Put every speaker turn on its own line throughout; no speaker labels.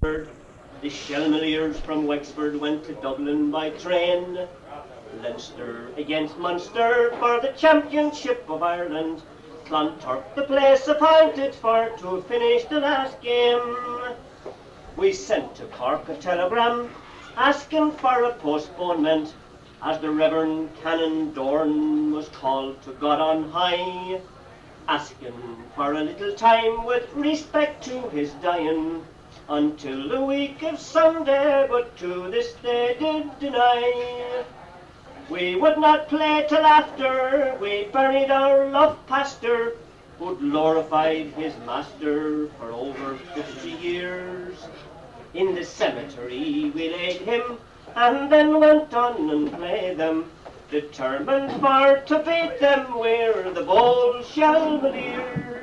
The Shelmaliers from Wexford went to Dublin by train. Leinster against Munster for the championship of Ireland. Clontarf the place appointed for to finish the last game. We sent to Cork a telegram asking for a postponement as the Reverend Canon Dorn was called to God on high, asking for a little time with respect to his dying until the week of Sunday, but to this they did deny. We would not play till after we buried our loved pastor, who'd glorified his master for over 50 years. In the cemetery we laid him, and then went on and played them, determined for to beat them, we're the bold Shelmaliers.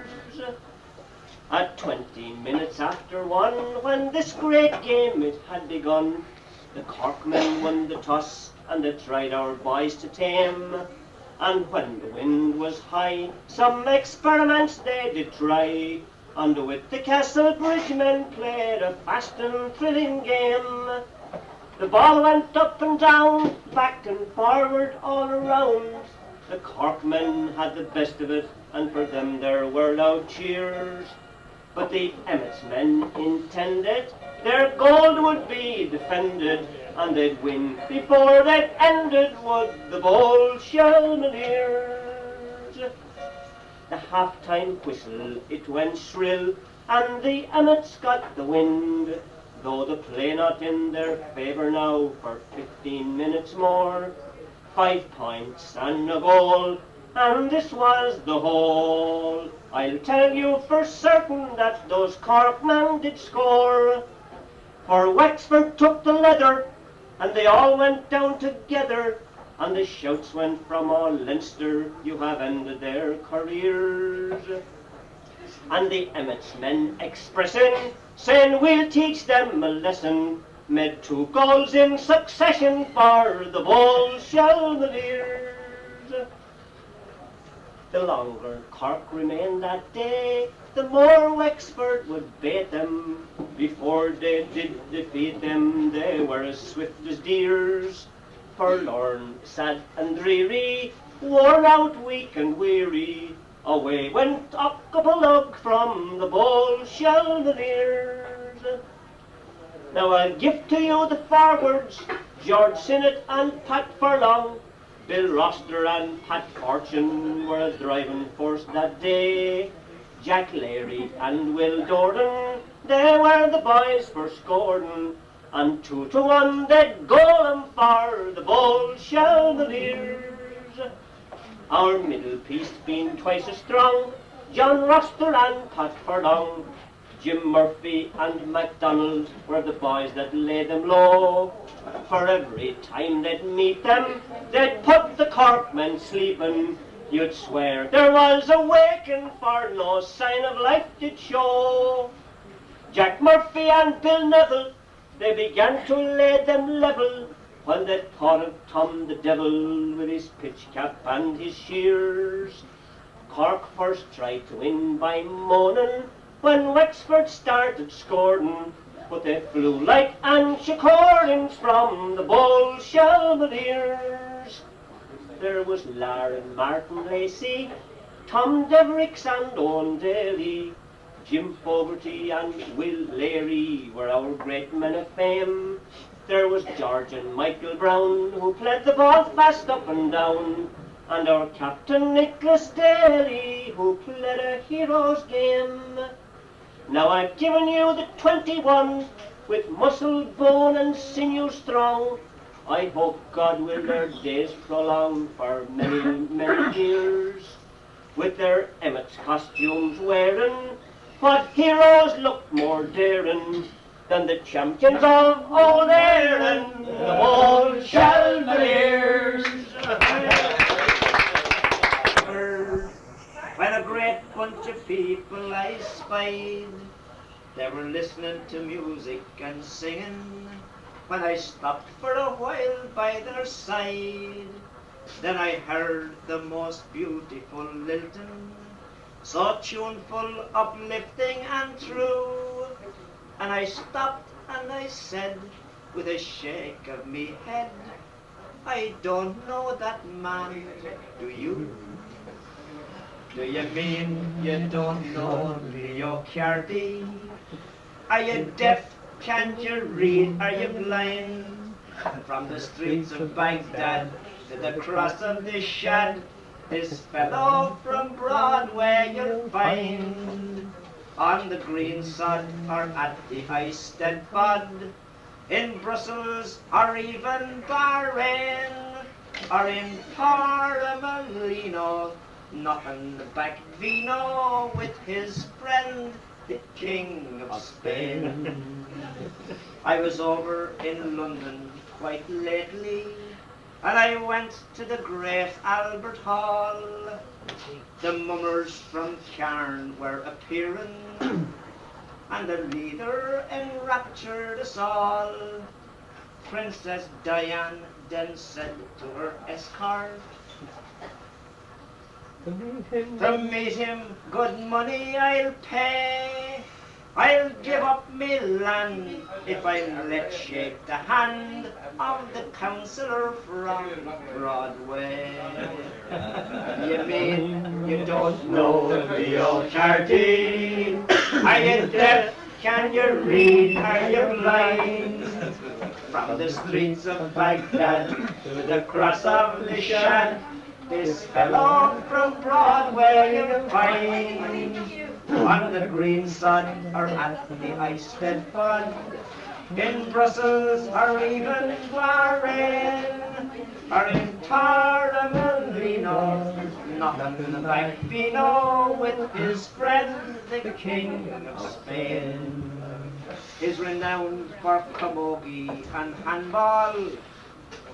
At 20 minutes after 1, when this great game it had begun, the Corkmen won the toss, and they tried our boys to tame. And when the wind was high, some experiments they did try, and with the Castle Bridge men played a fast and thrilling game. The ball went up and down, back and forward all around. The Corkmen had the best of it, and for them there were loud cheers. But the Emmet's men intended their gold would be defended, and they'd win before they'd ended, would the bold Shelmaliers. The half-time whistle, it went shrill, and the Emmets got the wind, though the play not in their favour now for 15 minutes more. 5 points and a goal, and this was the whole. I'll tell you for certain that those Corkmen did score, for Wexford took the leather, and they all went down together, and the shouts went from all Leinster, you have ended their careers. And the Emmet's men expressing, saying we'll teach them a lesson, made 2 goals in succession for the bold Shelmaliers. The longer Cork remained that day, the more Wexford would bait them. Before they did defeat them, they were as swift as deers. Forlorn, sad and dreary, worn out, weak and weary, away went Ockapalug from the bold Shelmaliers. Now I'll give to you the forwards, George Sinnott and Pat Furlong. Bill Roster and Pat Fortune were a driving force that day. Jack Leary and Will Dordan, they were the boys for scoring, and 2 to 1 they'd goal 'em for the bold Shelmaliers. Our middle piece being twice as strong, John Roster and Pat Furlong, Jim Murphy and MacDonald were the boys that laid them low. For every time they'd meet them, they'd put the Corkmen sleeping. You'd swear there was a waking, for no sign of life did show. Jack Murphy and Bill Neville, they began to lay them level, when they thought of Tom the Devil with his pitch cap and his shears. Cork first tried to win by moaning, when Wexford started scoring, but they flew like Anchicorins from the bold Shelmaliers. There was Larry Martin Lacey, Tom Devericks and Owen Daly, Jim Fogarty and Will Leary were our great men of fame. There was George and Michael Brown, who played the ball fast up and down, and our captain Nicholas Daly, who played a hero's game. Now I've given you the 21, with muscle, bone and sinew strong. I hope God will their days prolong for many, many years. With their Emmet's costumes wearing, what heroes look more daring than the champions of old Erin, the old Shelmaliers. When a great bunch of people I spied, they were listening to music and singing. When I stopped for a while by their side, then I heard the most beautiful lilting, so tuneful, uplifting and true. And I stopped
and I said, with a shake of me head, I don't know that man, do you? Do you mean you don't know Leo Carthy? Are you deaf? Can't you read? Are you blind? From the streets of Baghdad to the cross of the Shad, this fellow from Broadway you'll find on the green sod or at the Hayestown Bod, in Brussels or even Bahrain, or in Torremolino, knocking back vino with his friend, the King of Spain. I was over in London quite lately, and I went to the great Albert Hall. The mummers from Cairn were appearing, and the leader enraptured us all. Princess Diane then said to her escort, to meet him, good money I'll pay. I'll give up me land if I'm let shake the hand of the councillor from Broadway. You mean you don't know the old Carthy? Are you deaf? Can you read? Are you blind? From the streets of Baghdad to the cross of the Shad, this fellow from Broadway you'll find on the green sod or at the Hayestown Bod, in Brussels or even Bahrain, or in Torremolino, knocking back vino with his friend, the King of Spain. He's renowned for camogie and handball.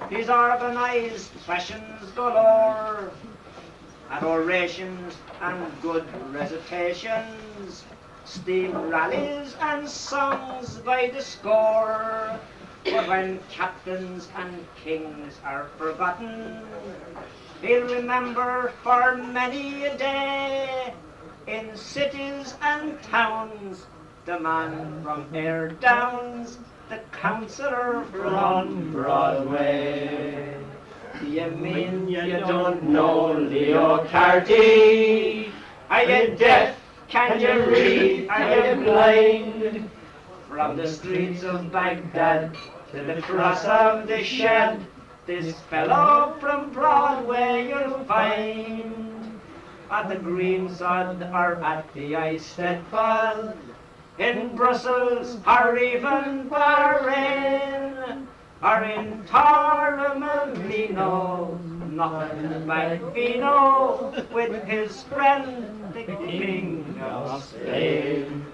He's organised fashions galore, and orations and good recitations, steam rallies and songs by the score. But when captains and kings are forgotten, he'll remember for many a day, in cities and towns, the man from Ayr Downs, the councillor from Broadway. You mean you don't know Leo Carthy? Are you deaf? Can you read? Are you blind? From the streets of Baghdad to the cross of the Shad, this fellow from Broadway you'll find at the green sod or at the Hayestown Bod, in Brussels or even Bahrain, or in Torremolino, knocking back vino with his friend, the King of Spain.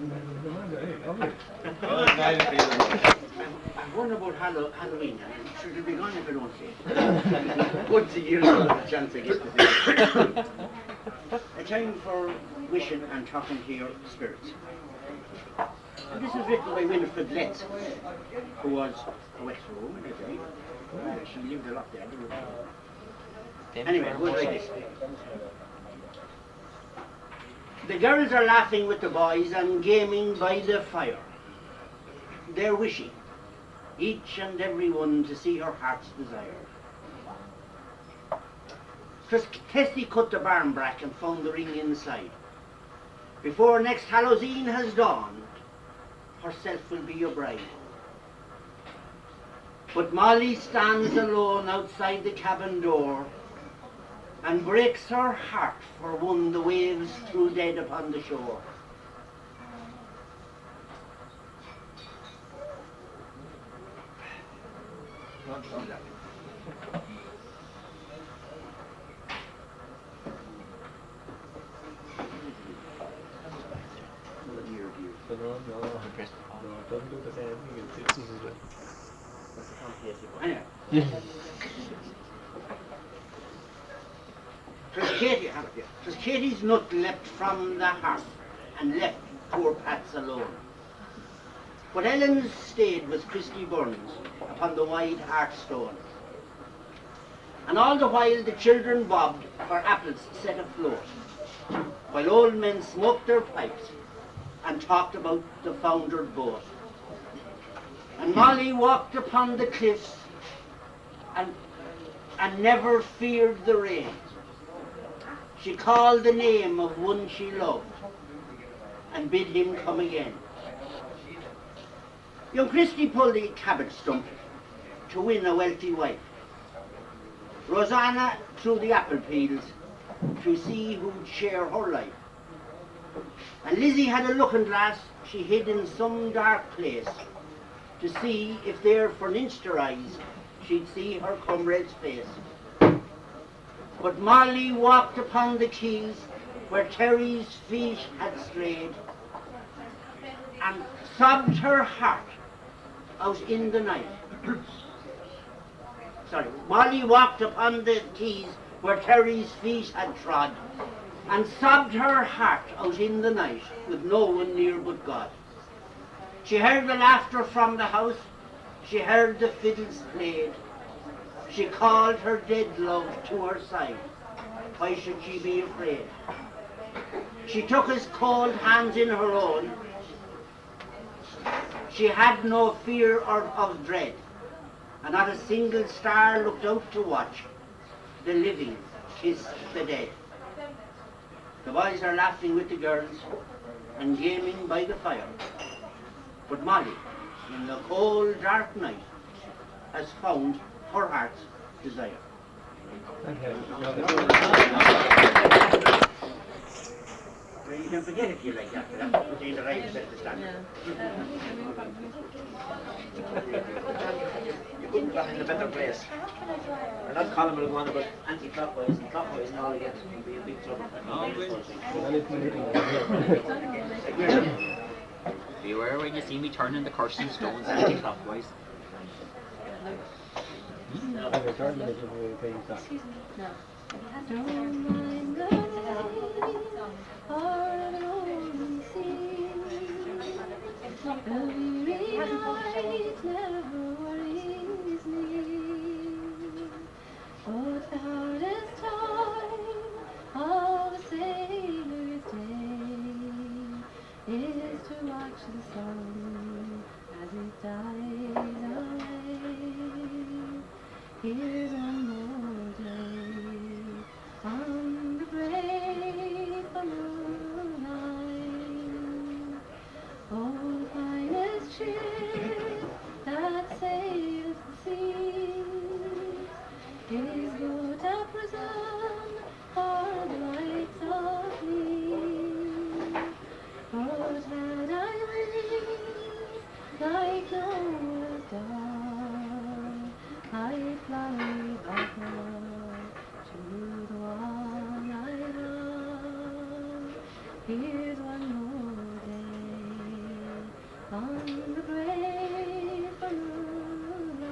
One about Halloween, should it be gone if I don't say it? Once a year, I'll have a chance I get to say it. A time for wishing and talking to your spirits. And this is written by Winifred Letts, who was a Wexford woman, I think. She lived a lot there. Anyway, it goes like this. The girls are laughing with the boys and gaming by the fire. They're wishing, each and every one, to see her heart's desire. 'Twas Tessie cut the barn brack and found the ring inside. Before next Halloween has dawned, herself will be your bride. But Molly stands alone outside the cabin door and breaks her heart for one the waves threw dead upon the shore. Anyway. Twas Katie's nut leapt from the hearth and left poor Pat's alone. But Ellen's stayed with Christy Burns upon the wide hearthstone. And all the while the children bobbed for apples set afloat, while old men smoked their pipes and talked about the foundered boat. And Molly walked upon the cliffs and never feared the rain. She called the name of one she loved and bid him come again. Young Christy pulled a cabbage stump to win a wealthy wife. Rosanna threw the apple peels to see who'd share her life. And Lizzie had a looking glass she hid in some dark place to see if there for an inch her eyes she'd see her comrade's face. But Molly walked upon the quays where Terry's feet had strayed and sobbed her heart out in the night. Molly walked upon the quays where Terry's feet had trod and sobbed her heart out in the night with no one near but God. She heard the laughter from the house, she heard the fiddles played. She called her dead love to her side. Why should she be afraid? She took his cold hands in her own. She had no fear of dread, and not a single star looked out to watch the living kiss the dead. The boys are laughing with the girls and gaming by the fire. But Molly, in the cold, dark night, has found her heart's desire. Well, you can forget if you like that, but you the right to set the standard.
You couldn't have gotten in a better place. We're not Colm will go on about anti-clockwise and clockwise and all again. It'll be a big trouble.
Beware when you see me turning the cursing stones anti-clockwise.
Don't mind the rain or the lonely sea. The weary night never worries me. Oh, the hardest time of a sailor's day is to watch the sun as it dies away. Here's one more day on the grateful moonlight. Oh, finest ship that sails the sea is built a prison for the likes of me. But had I wings like Noah's dove, I'd fly backward to the one I love. Here's one more day on the grateful moonlight.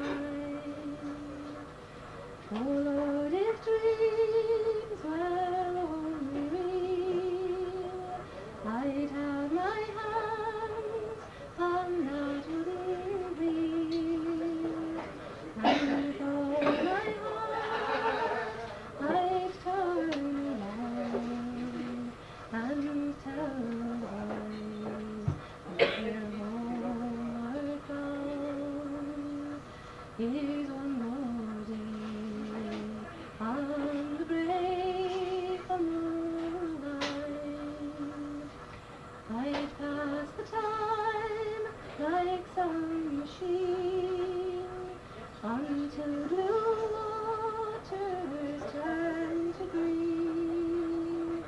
Oh Lord, if dreams were only real, I'd have my hands on that wooden wheel, and with all my heart I'd turn around and tell the boys that we're homeward bound. Here's one more day on the grateful moonlight. I'd pass the time like some machine until blue waters turn to green.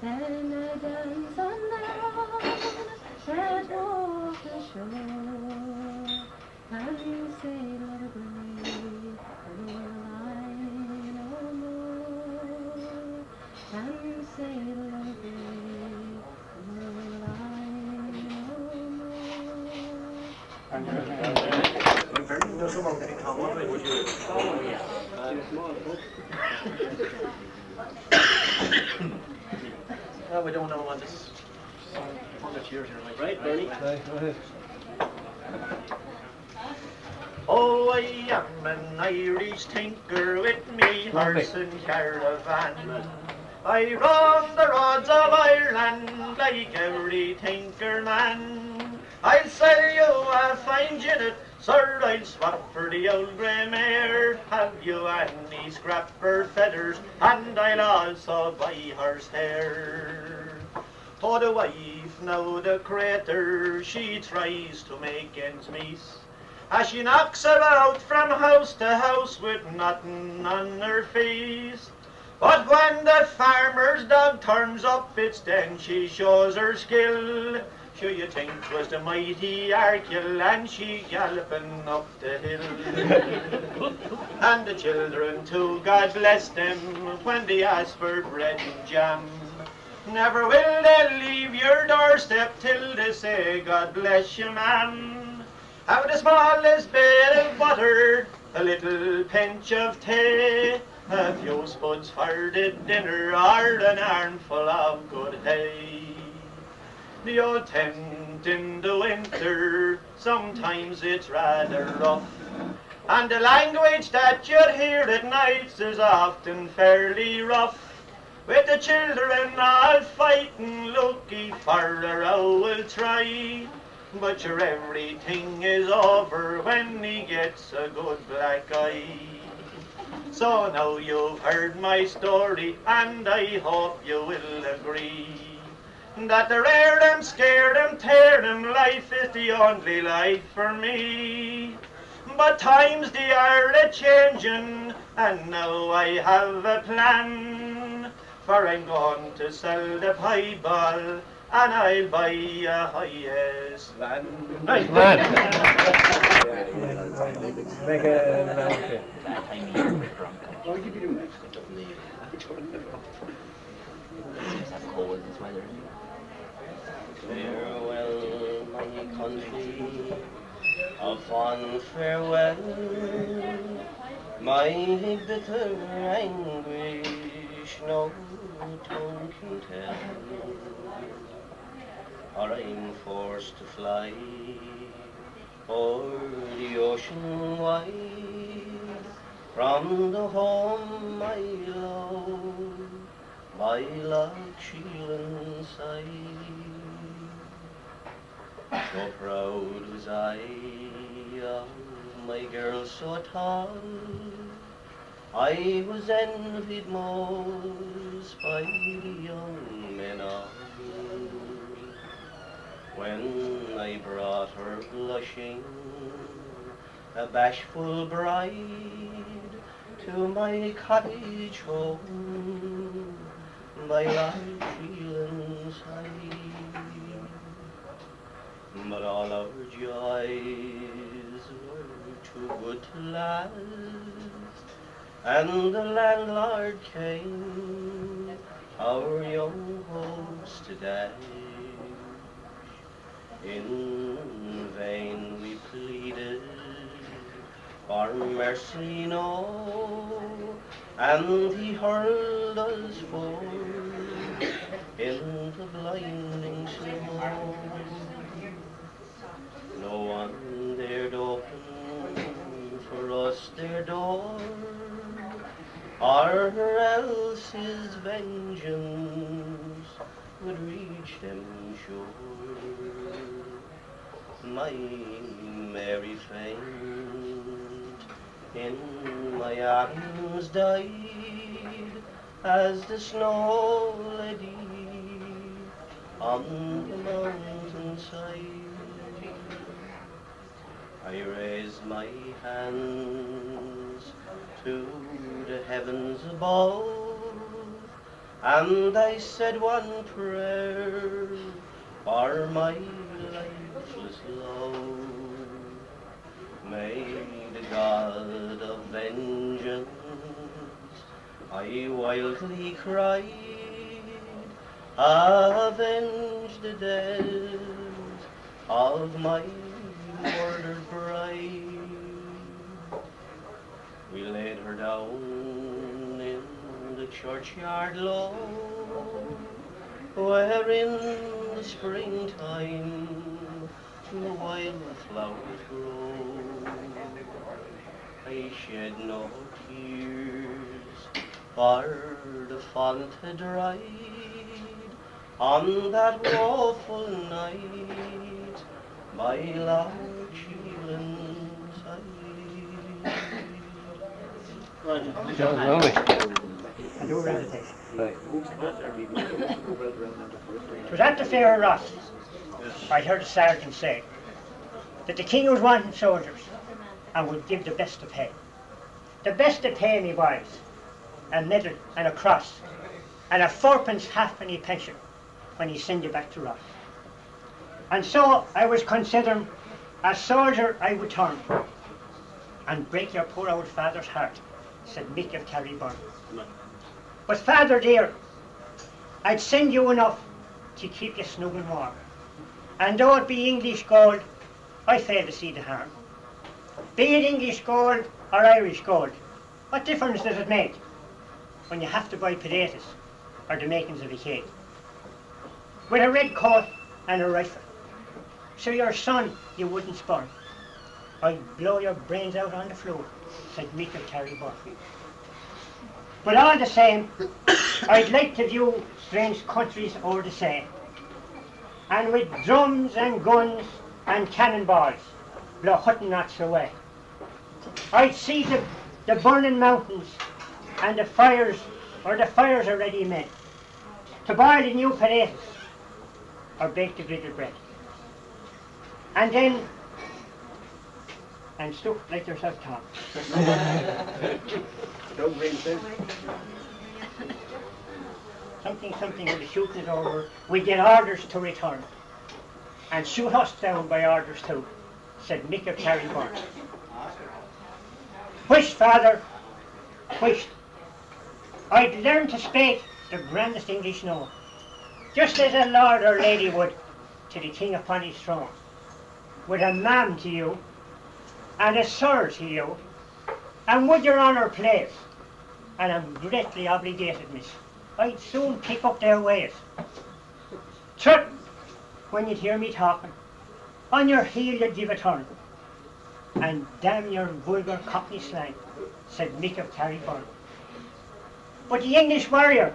Then I dance on that water shore and sail away, and will I no more, and sail away, and will I no
Well, we don't know what this 100 years here like.
Right, Bernie?
Oh, I am an Irish tinker with me horse and caravan. I roam the roads of Ireland like every tinker man. I'll sell you a fine gin at Sir, I'll swap for the old grey mare. Have you any scrapper feathers? And I'll also buy her hair. Oh, the wife, now the crater, she tries to make ends meet, as she knocks about from house to house with nothing on her face. But when the farmer's dog turns up, it's then she shows her skill. Sure you think 'twas the mighty Arkell, and she galloping up the hill. And the children too, God bless them, when they ask for bread and jam, never will they leave your doorstep till they say, God bless you, ma'am. Have the smallest bit of butter, a little pinch of tea, a few spuds for the dinner, or an armful of good hay. The old tent in the winter, sometimes it's rather rough, and the language that you'd hear at nights is often fairly rough. With the children all fighting, looking for a row will try, but sure everything is over when he gets a good black eye. So now you've heard my story, and I hope you will agree that the rear them, scare them, tear them life is the only life for me. But times they are a-changing, and now I have a plan, for I'm going to sell the Bible, and I'll buy a Hayestown.
Nice man. Make an announcement.
Why would you be doing that?
Seems to have cold this weather.
Farewell, my country, a fond farewell, my bitter anguish no tongue can tell, or I'm forced to fly o'er the ocean wide, from the home I love, by Lough Sheelin side. So proud was I of my girl so tall, I was envied most by the young men all. When I brought her blushing, a bashful bride, to my cottage home, by Lough Sheelin side. But all our joys were too good to last, and the landlord came, our young host to dash. In vain we pleaded for mercy no, and he hurled us forth into blinding snow. No one dared open for us their door, or else his vengeance would reach them sure. My Mary faint in my arms died, as the snow lady on the mountainside. I raised my hands to the heavens above, and I said one prayer for my lifeless love. May the God of vengeance, I wildly cried, avenge the death of my murdered bride. We laid her down in the churchyard low, where in the springtime the wild flowers grow. I shed no tears, for the font had dried on that woeful night by Lough Sheelin
I do recitation. It was at the fair of Roche. I heard the sergeant say that the king was wanting soldiers and would give the best of pay. The best of pay, me boys, a medal and a cross, and a fourpence halfpenny pension when he send you back to Roche. And so I was considering a soldier I would turn and break your poor old father's heart, said Mick of Carrigbyrne. But father dear, I'd send you enough to keep you snug and warm. And though it be English gold, I fail to see the harm. Be it English gold or Irish gold, what difference does it make when you have to buy potatoes or the makings of a cake? With a red coat and a rifle, so your son you wouldn't spurn, I'd blow your brains out on the floor, said Mick of Carrigbyrne. But all the same, I'd like to view strange countries over the sea, and with drums and guns and cannonballs blow hutton knots away. I'd see the burning mountains and the fires already made, to boil the new potatoes or bake the griddle bread. And then, and stuff like yourself, Tom. Something when the shooting is over, we get orders to return. And shoot us down by orders too, said Mick of Carrigbyrne. Whisht, father, whisht. I'd learn to speak the grandest English known, just as a lord or lady would to the king upon his throne. With a ma'am to you, and a sir to you, and would your honour please, and I'm greatly obligated, miss, I'd soon pick up their ways. Tut, when you'd hear me talking, on your heel you'd give a turn, and damn your vulgar cockney slang, said Mick of Carrigbyrne. But the English warrior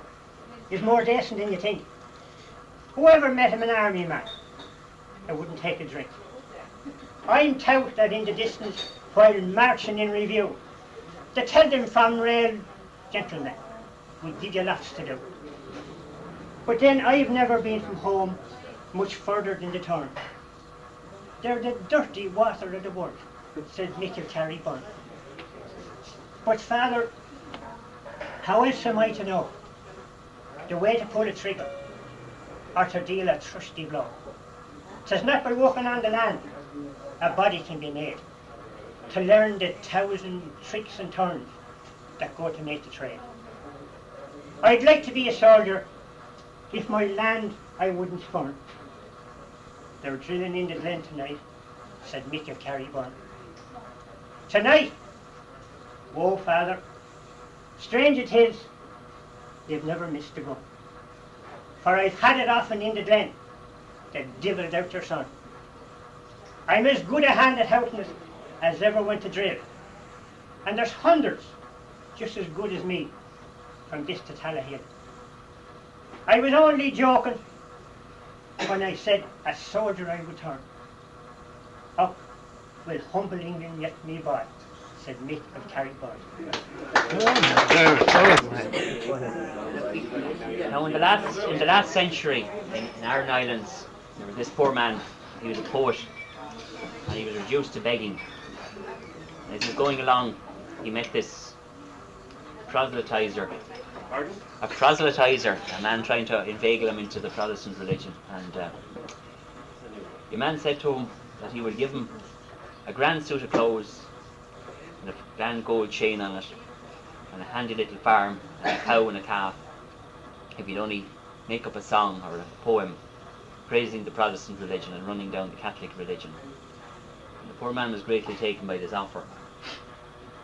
is more decent than you think. Whoever met him an army man, I wouldn't take a drink. I'm tout that in the distance, while marching in review, to tell them from rail, gentlemen, we'll give you lots to do. But then I've never been from home much further than the turn. They're the dirty water of the world, said Mick of Carrigbyrne. But father, how else am I to know the way to pull a trigger or to deal a trusty blow? 'Tis not by walking on the land a body can be made, to learn the 1,000 tricks and turns that go to make the trade. I'd like to be a soldier if my land I wouldn't spurn. They're drilling in the glen tonight, said Mick of Carrigbyrne. Tonight? Whoa, father. Strange it is, they've never missed a gun. For I've had it often in the glen, they divilled out their son. I'm as good a hand at houting it as ever went to drill. And there's hundreds just as good as me from this to Tallahill. I was only joking when I said a soldier I would turn. Up will humble England yet me boy, said Mick of Carrigbyrne.
Now in the last century in Iron Islands, there was this poor man. He was a poet, and he was reduced to begging. And as he was going along, he met this proselytizer.
Pardon?
A proselytizer, a man trying to inveigle him into the Protestant religion. And the man said to him that he would give him a grand suit of clothes and a grand gold chain on it, and a handy little farm, and a cow and a calf, if he'd only make up a song or a poem praising the Protestant religion and running down the Catholic religion. And the poor man was greatly taken by this offer.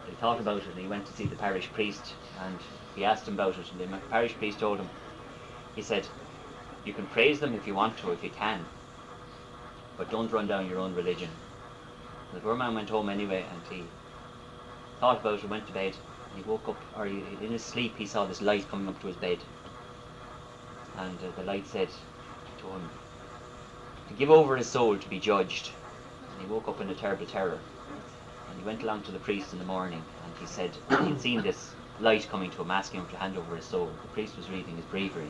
He thought about it, and he went to see the parish priest, and he asked him about it, and the parish priest told him, he said, you can praise them if you want to, if you can, but don't run down your own religion. And the poor man went home anyway, and he thought about it, went to bed, and he woke up, or in his sleep he saw this light coming up to his bed, and the light said to him to give over his soul to be judged. And he woke up in a terrible terror. And he went along to the priest in the morning, and he said he'd seen this light coming to him, asking him to hand over his soul. The priest was reading his breviary.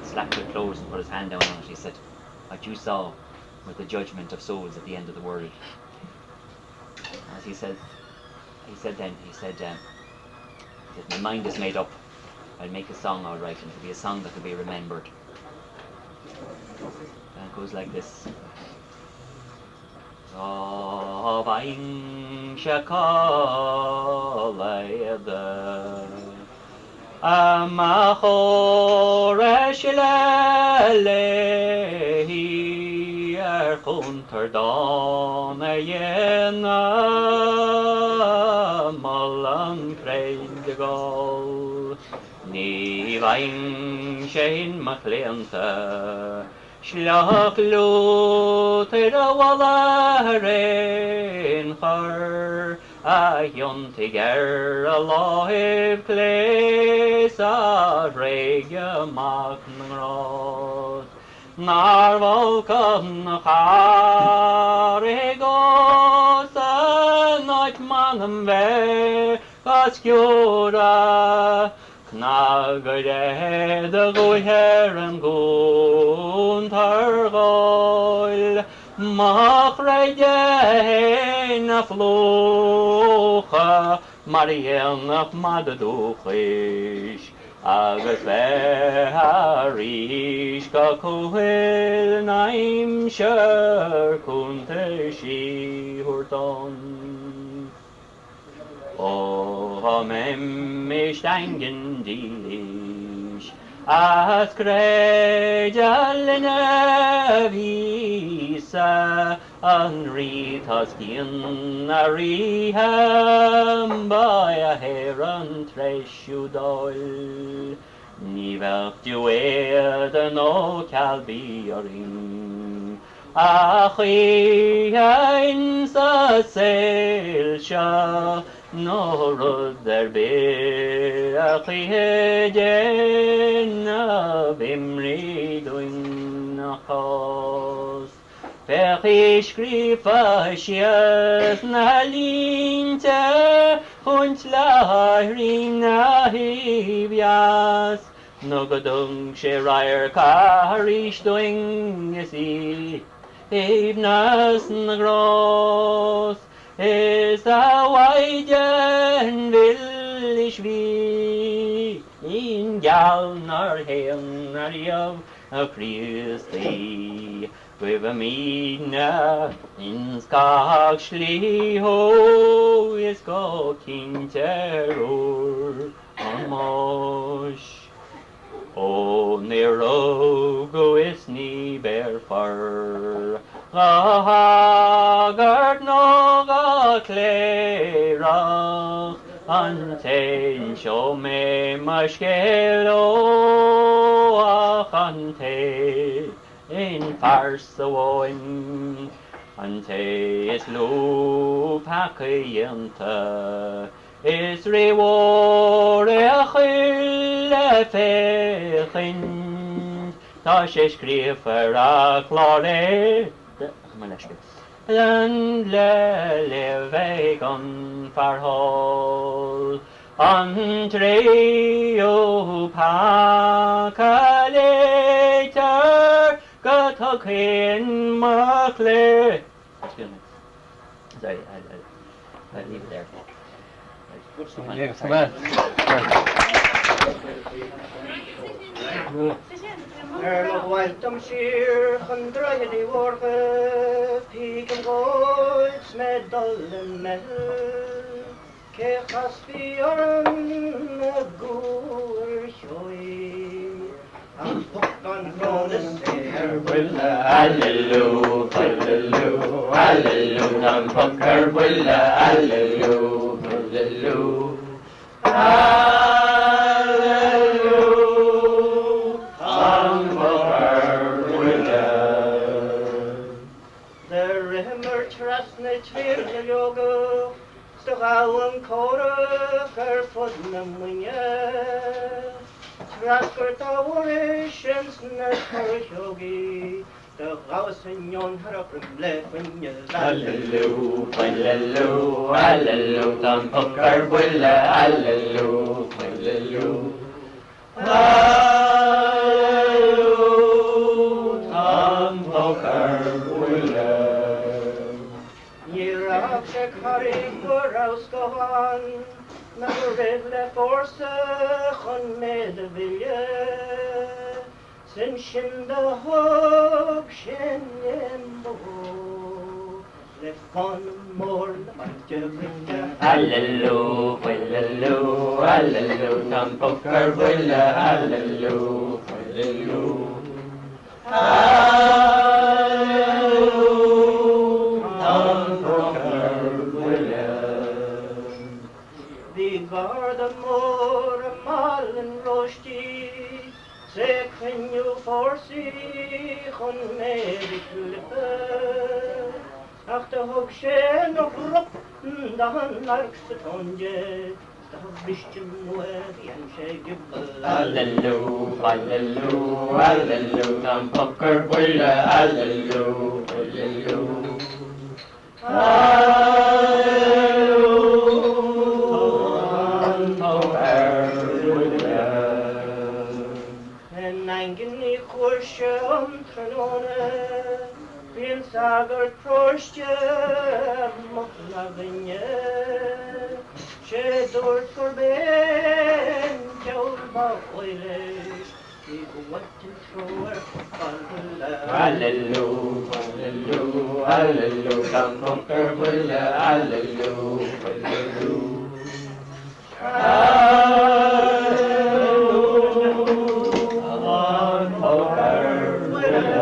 He slapped the clothes and put his hand down on it. He said, "What you saw was the judgment of souls at the end of the world." As he said, "My mind is made up. I'll make a song all right, and it'll be a song that will be remembered." And it goes like this. Bain Shakalaida Amachore Shilalehi Erkunter Dona Yena Malan Craigdegol Ni Vain Shein Macleanta Slach Luther Wallarin Har Ayon Tiger Alohiv Clays a Rega MacNaeidhe Narvolkan Haregos a Night Manam Ver Ascura Knagade the Goyer and Gunter Goil MacNaeidhe na Flocha Marianne of Madaduchish Agus Harish Kakuhil Naim Sher Kunte Shi Hurton O mem is dangen dish as Crejalina visa Anritas gin a reham by a heron treshudol Nivel du the no calbearing Achi ein sa selsha nor der be achi hedena bimri doin nachos Perich grifashias na linte und lahrina hivias Nogadung shirair karish doing isi Evnas nagros is a waiden villish vi in galnar hennar yav a Christi with a mina in skakshli ho is go king terror on mosh O Nerogo is ni bear far Hagard no ga clera Anten show me mashkelo Ante in farsawoin Ante is lo pakayenta is reward a chile fechin ta she skrifer a klare and le vegan farhol Antreo pakalater gatokin makle sorry I leave it there.
Yeah, come on.
Welcome sheer hundred worker peak and golds medal and medal Kechas björn går shoy and pockan från det ser Buile hallelu hallelu hallelu and pockar Buile hallelu hallelu Gawan kora karfod namunya Trasker tawarish and snakar yogi The Rowestown had up and left when you
Hallelujah, hallelujah, hallelujah, Tom Pucker, Buile, hallelujah, hallelujah. Hallelujah, Tom Pucker, Buile.
Year of the Carrigbyrne, Rowestown, now red the force on MacNaeidhe. Since Shin the hog, Shin Yembo, left on more
Hallelujah, hallelujah, hallelujah, Tom Pucker, Buile, hallelujah, hallelujah. Hallelujah, Tom Pucker, Buile.
The garda more a mal and Roche, say can you foresee on medical ach the hog shen of rock the han likes the tongue the Christian where the shaggy
Hallelujah, hallelujah, hallelujah, Tom Pucker, Buile, hallelujah, hallelujah. Hallelujah, Tom Pucker, Buile.
En angeni korsje omtrenone, bin sagar prostje moknavinje, she dort for ben jol bakoile, ik wat to throw her
Hallelujah, hallelujah, hallelujah, Tom Pucker, Buile, hallelujah, hallelujah. Hallelujah, Tom Pucker, Buile.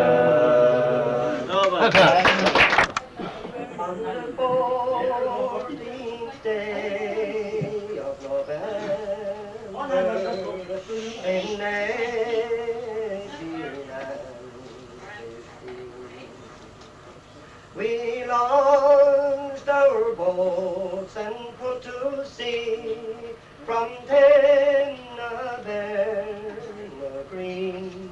On the 14th day of November, in we launched our boats and put to sea from Tinabearna green.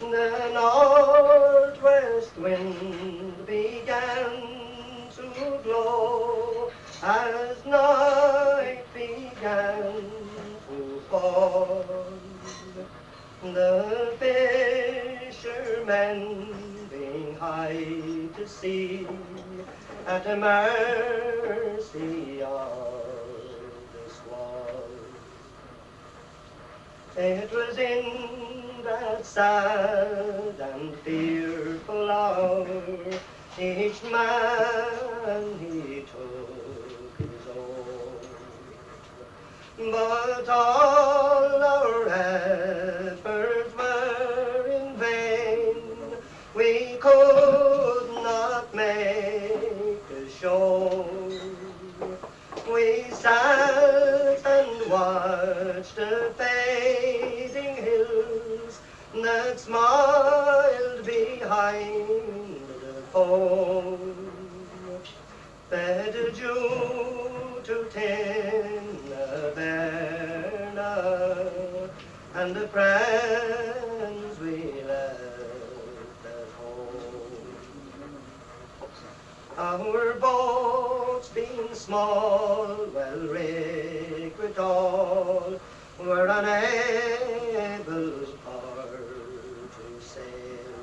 The northwest wind began to blow as night began to fall. The fishermen being high to sea at the mercy of the squall. It was in that sad and fearful hour each man he took his own. But all our efforts were in vain. We could not make a show. We sat and watched the fading hills that smiled behind the foam. Bade adieu to Tinabearna and the friends we left at home. Our boats being small, well rigged with all, were unable far to sail.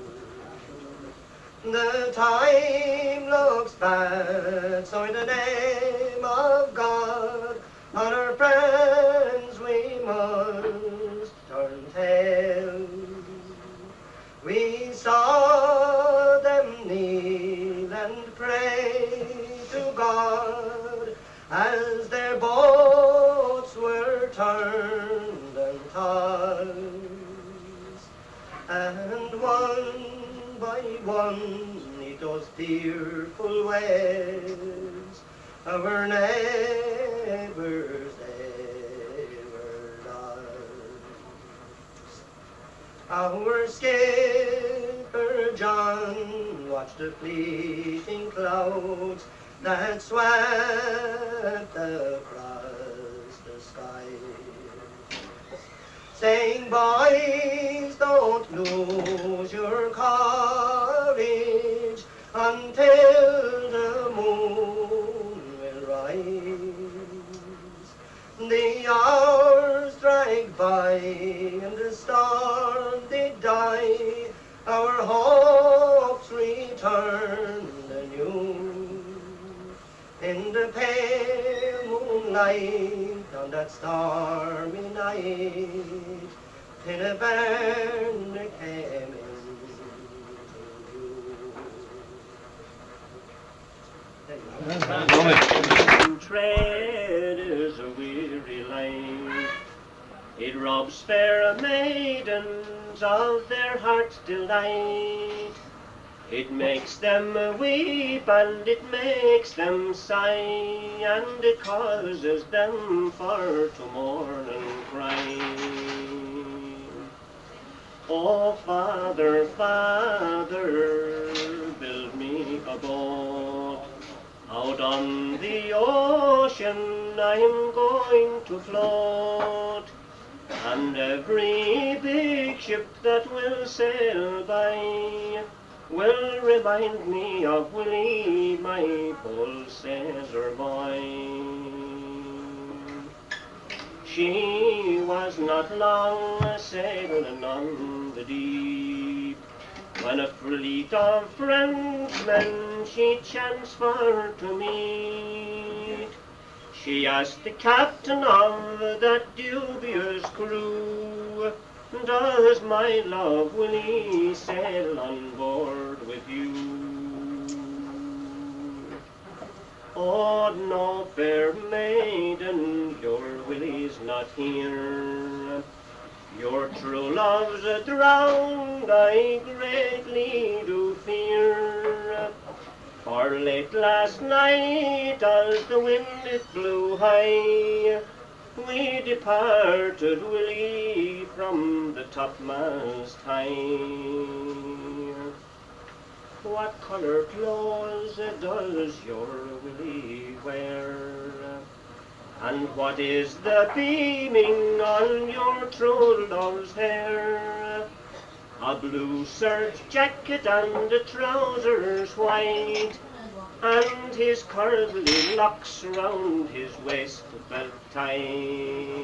The time looks back, so in the name of God, on our friends we must turn tail. We saw them kneel and pray to God as their boats were turned and tossed, and one by one in those fearful waves our neighbors they were lost. Our skipper John watched the fleeting clouds that swept across the sky.
saying, boys, don't lose your courage until the moon will rise. The hours drag by and the storm they die, our hopes return anew. In the pale moonlight on that stormy night, Tinabearna came in. Tread is a weary line. It robs fair maidens of their heart's delight. It makes them weep and it makes them sigh, and it causes them for to mourn and cry. Oh, Father, Father, build me a boat. Out on the ocean I'm going to float, and every big ship that will sail by will remind me of Willie, my bold sailor boy. She was not long sailing on the deep, when a fleet of Frenchmen she chanced for to meet. She asked the captain of that dubious crew, does my love Willie sail on board with you? Oh, no, fair maiden, your Willie's not here. Your true love's drowned, I greatly do fear. For late last night, as the wind it blew high, we departed, Willie, from the topmast high. What colour clothes does your Willie wear? And what is the beaming on your true love's hair? A blue serge jacket and the trousers white, and his curly locks round his waist belt tight.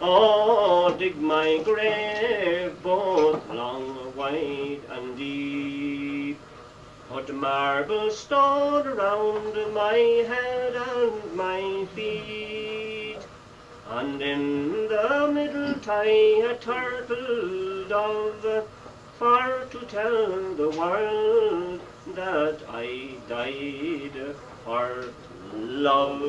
Oh, dig my grave both long, wide and deep. Put marble stone around my head and my feet, and in the middle tie a turtle dove, for to tell the world that I died for love.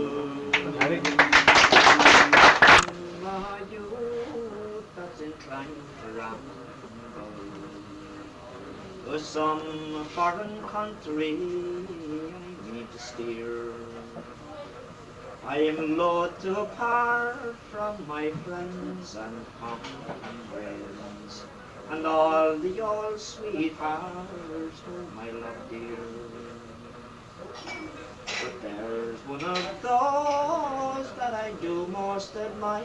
My youth that's inclined to ramble to some foreign country I need to steer. I am loath to part from my friends and comrades, and all the old sweethearts whom I love dear. But there's one of those that I do most admire.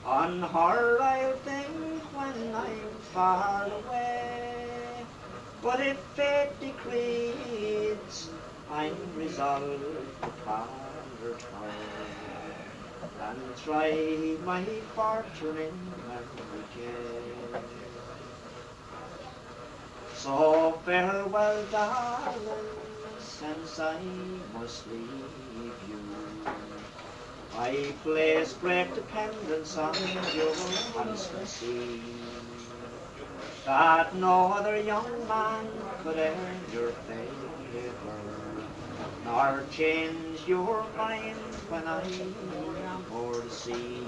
On her I'll think when I'm far away. But if fate decrees, I'm resolved to part her and try my fortune in America. So farewell, darling, since I must leave you. I place great dependence on your constancy, that no other young man could earn your favour, nor change your mind when I am o'er the sea.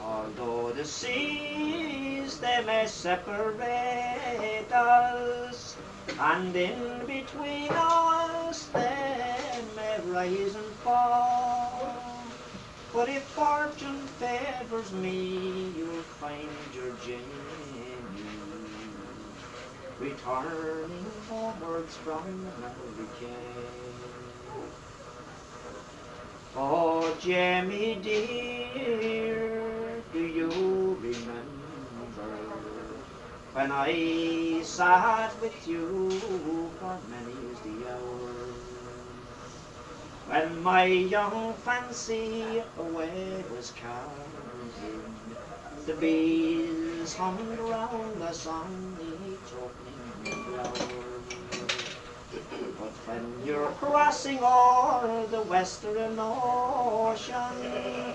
Although the seas they may separate us, and in between us they may rise and fall, but if fortune favours me, you'll find your Jenny returning homewards from America. Oh, Jamie dear, do you remember when I sat with you for many's the hour? When my young fancy away was carrying, the bees hummed round us on each opening flower. But when you're crossing o'er the western ocean,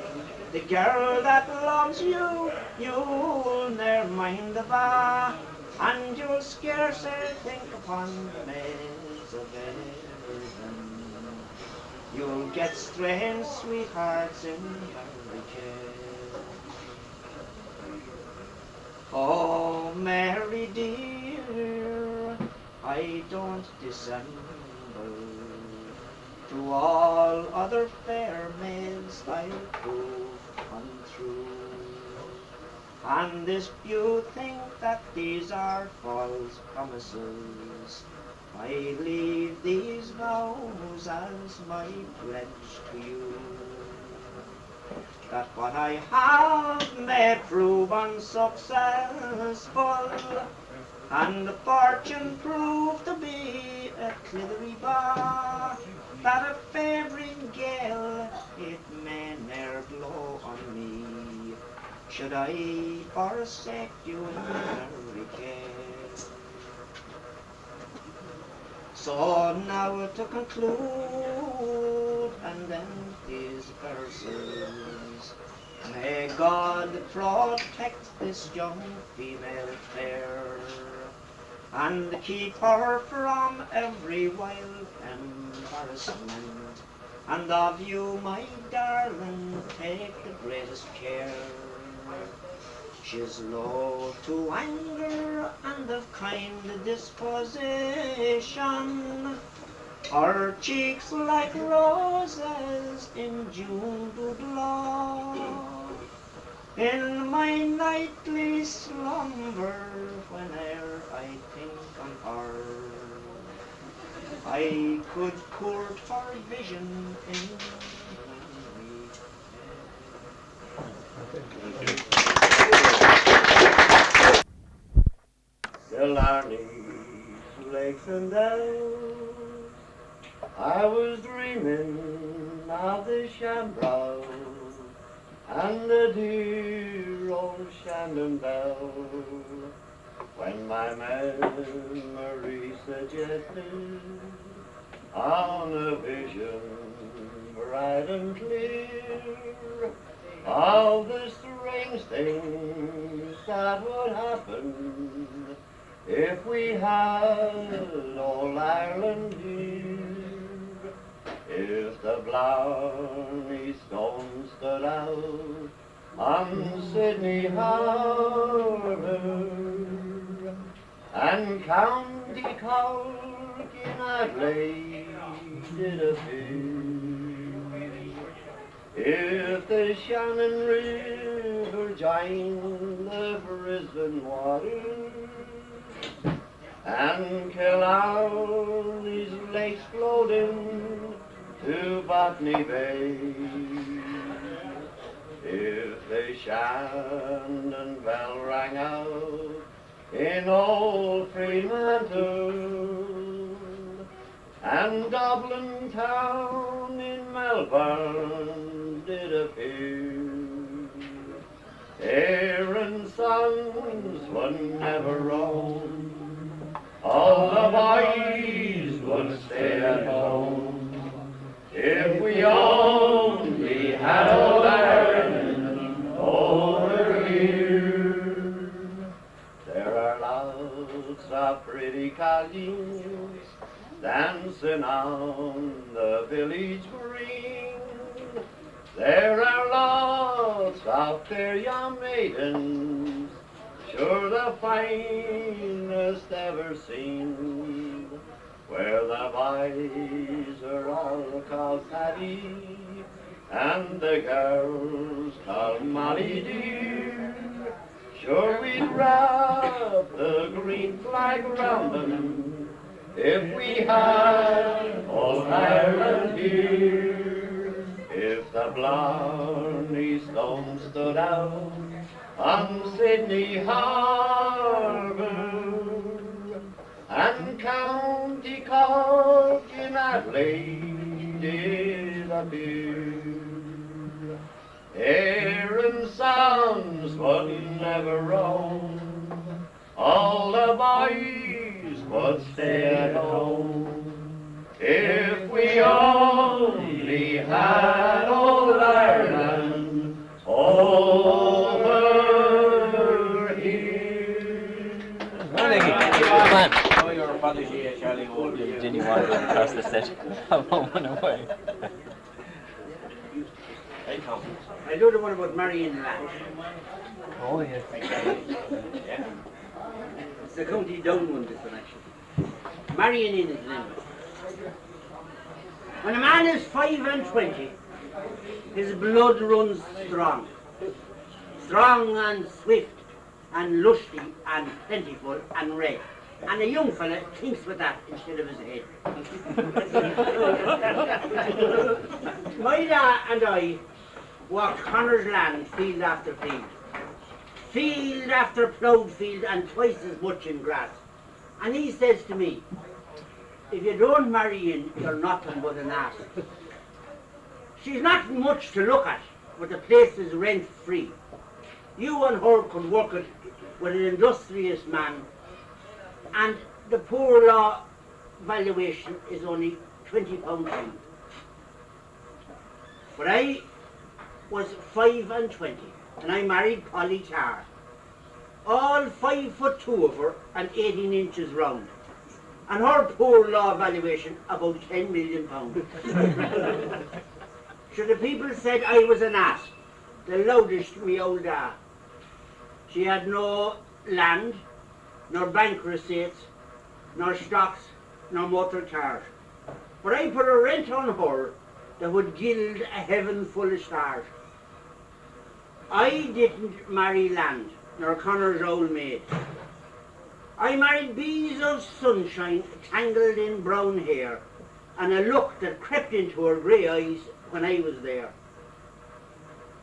the girl that loves you, you'll ne'er mind the bar, and you'll scarcely think upon the maids of heaven. You'll get strange sweethearts in every case. Oh, Mary dear, I don't dissemble to all other fair maids I'll prove untrue. And if you think that these are false promises, I leave these vows as my pledge to you, that what I have may prove unsuccessful, and the fortune prove to be a clithery bar, that a favouring gale it may ne'er blow on me, should I forsake you in every case. So now to conclude and end these verses, may God protect this young female fair, and keep her from every wild embarrassment, and of you, my darling, take the greatest care. She's low to anger and of kind disposition, her cheeks like roses in June do glow. In my nightly slumber, whene'er I think on her, I could court her vision in memory.
Killarney's lakes and downs, I was dreaming of the Shambrow and the dear old Shandon Bell, when my memory suggested on a vision bright and clear of the strange things that would happen if we had all Ireland here, if the Blarney Stone stood out on Sydney Harbour, and County Cork in Adelaide did appear, if the Shannon River joined the Brisbane waters, and Killarney's lakes flowed in to Botany Bay, if the Shandon bell rang out in old Fremantle, and Dublin town in Melbourne did appear, Aaron's sons would never roam, all the boys would stay at home, if we only had old Ireland over here. There are lots of pretty collies dancing on the village green, there are lots of fair young maidens, sure the finest ever seen, where the boys are all called Paddy, and the girls called Molly dear. Sure we'd wrap the green flag round them, if we had all Ireland here, if
the Blarney Stone stood out on Sydney Harbour, and County Cork in that lady appear. Aaron sounds would never roam, all the boys would stay at home. If we only had old Ireland over here.
Come on. Oh, you're a Paddy, Charlie. Didn't you want to go across the set? I went away.
I do the one about marrying land.
Oh, yes.
It's the County Down one, this one actually. Marrying in is the name of it. When a man is 5 and 20, his blood runs strong. Strong and swift and lusty and plentiful and red. And a young fella thinks with that instead of his head. My dad and I walked Connor's land field after field. Field after ploughed field and twice as much in grass. And he says to me, if you don't marry in, you're nothing but an ass. She's not much to look at, but the place is rent-free. You and her could work it with an industrious man, and the poor law valuation is only £20 fee. But I was 5 and 20, and I married Polly Carr. All 5'2" of her and 18 inches round. And her poor law valuation about £10 million. So the people said I was an ass, the loudest me old da. She had no land, nor bank receipts, nor stocks, nor motor cars. But I put a rent on her that would gild a heaven full of stars. I didn't marry land, nor Connor's old maid. I married bees of sunshine tangled in brown hair, and a look that crept into her grey eyes when I was there.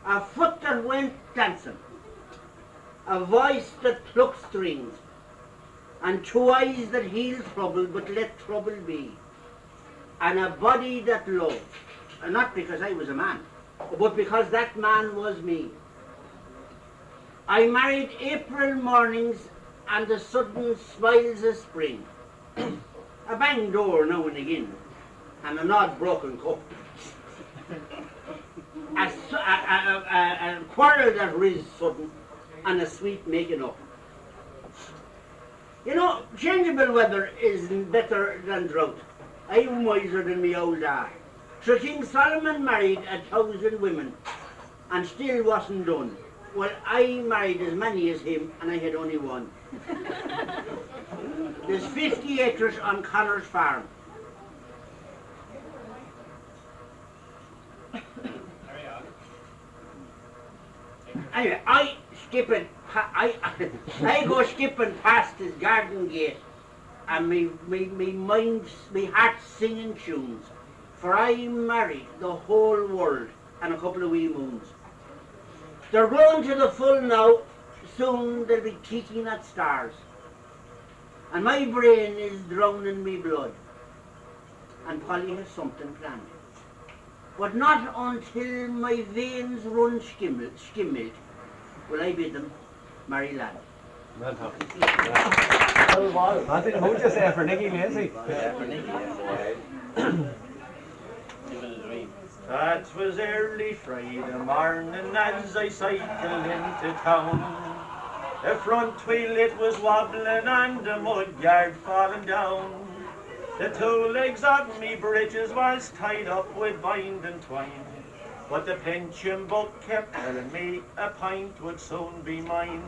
A foot that went dancing, a voice that plucked strings, and 2 eyes that heal trouble but let trouble be, and a body that loved, and not because I was a man, but because that man was me. I married April mornings and the sudden smiles of spring, a bang door now and again, and an odd broken cup, a quarrel that riz sudden, and a sweet making up. You know, changeable weather is better than drought. I'm wiser than me old da. So King Solomon married 1,000 women, and still wasn't done. Well, I married as many as him, and I had only one. There's 50 acres on Connor's farm. Anyway, I go skipping past his garden gate, and me heart singing tunes, for I married the whole world and a couple of wee moons. They're growing to the full now, soon they'll be kicking at stars. And my brain is drowning me blood, and Polly has something planned. But not until my veins run skim milk will I bid them marry lad.
I think who'd you say for Nicky Macy?
Yeah, for Nicky,
That was early Friday morning as I cycled into town. The front wheel it was wobbling and the mudguard falling down. The 2 legs of me breeches was tied up with binding twine. But the pension book kept telling me a pint would soon be mine.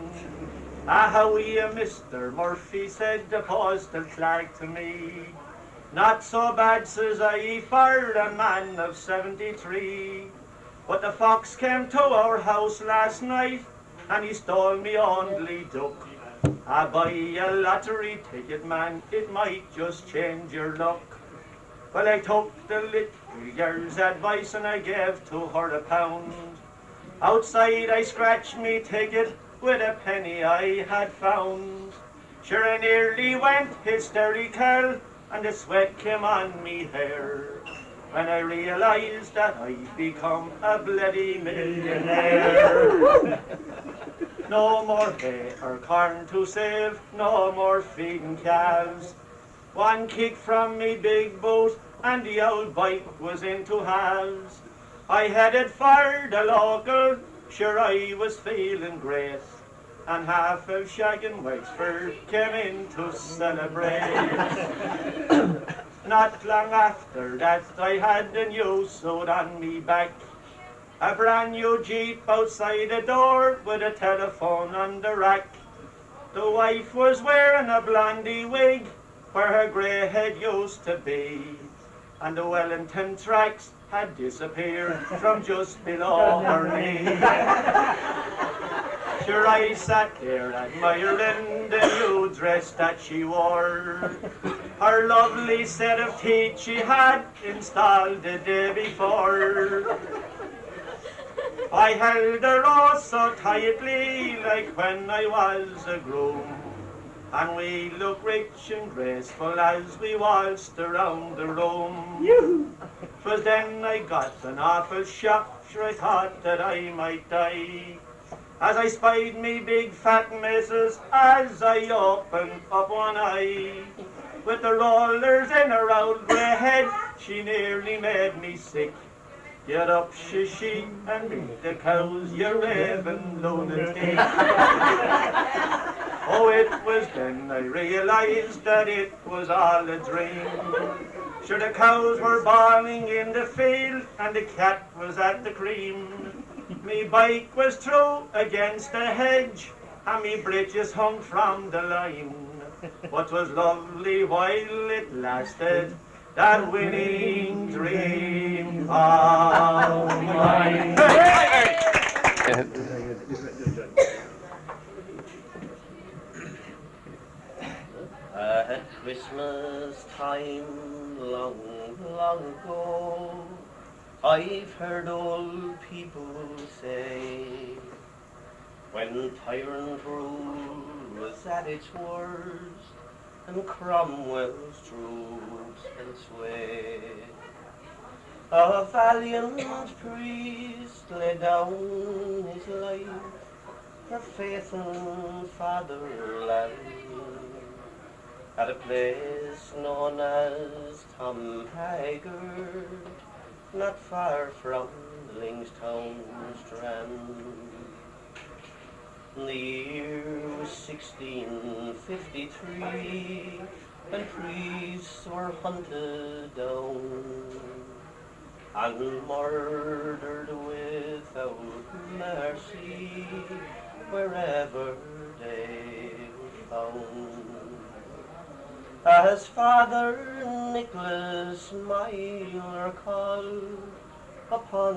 Ah, how are you, Mr. Murphy, said the postal clerk to me. Not so bad, says I, for a man of 73. But the fox came to our house last night, and he stole me only duck. I buy a lottery ticket, man, it might just change your luck. Well, I took the little girl's advice and I gave to her £1. Outside I scratched me ticket with a penny I had found. Sure, I nearly went hysterical and the sweat came on me hair when I realised that I'd become a bloody millionaire. No more hay or corn to save, no more feeding calves. One kick from me big boot and the old bike was into halves. I headed for the local, sure I was feeling great, and half of shaggin' Wexford came in to celebrate. Not long after that I had a new suit on me back, a brand new Jeep outside the door with a telephone on the rack. The wife was wearing a blondie wig where her grey head used to be, and the Wellington tracks had disappeared from just below her knee. Sure, I sat there admiring the new dress that she wore, her lovely set of teeth she had installed the day before. I held her oh so tightly like when I was a groom, and we looked rich and graceful as we waltzed around the room. 'Twas then I got an awful shock, sure I thought that I might die, as I spied me big fat missus as I opened up one eye. With the rollers in her old grey head, she nearly made me sick. Get up, she, and beat the cows, you raving lunatic. Oh, it was then I realised that it was all a dream. Sure, the cows were bawling in the field, and the cat was at the cream. Me bike was through against the hedge, and me breeches hung from the line. What was lovely while it lasted, that winning dream of mine.
At Christmas time, long, long ago, I've heard old people say, when tyrant rule was at its worst, and Cromwell's troops held sway, a valiant priest laid down his life for faith and fatherland, at a place known as Tom Haggard, not far from Lingstown Strand. The year was 1653, and priests were hunted down and murdered without mercy wherever they were found. As Father Nicholas Myler called upon